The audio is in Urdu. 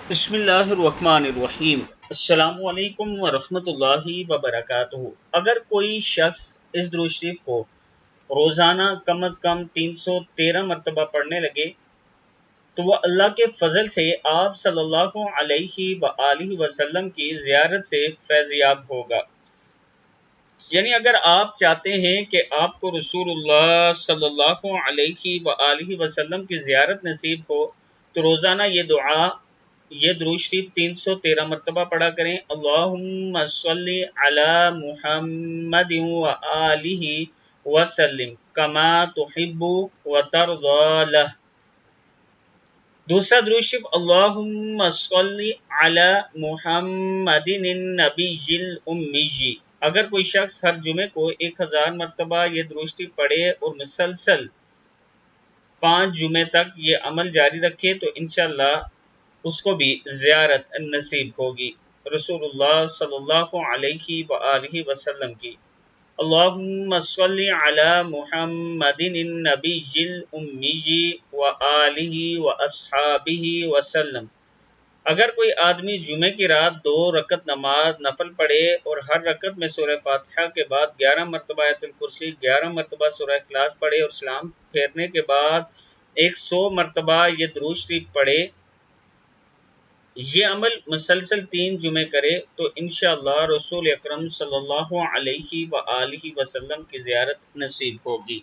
بسم اللہ الرحمن الرحیم۔ السلام علیکم ورحمۃ اللہ وبرکاتہ۔ اگر کوئی شخص اس درود شریف کو روزانہ کم از کم 313 مرتبہ پڑھنے لگے تو وہ اللہ کے فضل سے آپ صلی اللہ علیہ وآلہ وسلم کی زیارت سے فیض یاب ہوگا۔ یعنی اگر آپ چاہتے ہیں کہ آپ کو رسول اللہ صلی اللہ علیہ وآلہ وسلم کی زیارت نصیب ہو تو روزانہ یہ درود شریف 313 مرتبہ پڑھا کریں۔ اللہم صلی علی محمد وآلہ وسلم کما تحب وترضی لہ۔ دوسرا درود شریف اللہم صلی علی محمد النبی الامی۔ اگر کوئی شخص ہر جمعے کو 1000 مرتبہ یہ درود شریف پڑھے اور مسلسل 5 جمعے تک یہ عمل جاری رکھے تو انشاءاللہ اس کو بھی زیارت نصیب ہوگی رسول اللہ صلی اللہ علیہ وآلہ وسلم کی۔ اللہم صلی علی محمد النبی الامی وآلہ واصحابہ وسلم۔ اگر کوئی آدمی جمعے کی رات 2 رکعت نماز نفل پڑھے اور ہر رکعت میں سورہ فاتحہ کے بعد 11 مرتبہ آیت الکرسی، 11 مرتبہ سورہ اخلاص پڑھے اور سلام پھیرنے کے بعد 100 مرتبہ یہ درود شریف پڑھے، یہ عمل مسلسل 3 جمعے کرے تو انشاءاللہ رسول اکرم صلی اللہ علیہ وآلہ وسلم کی زیارت نصیب ہوگی۔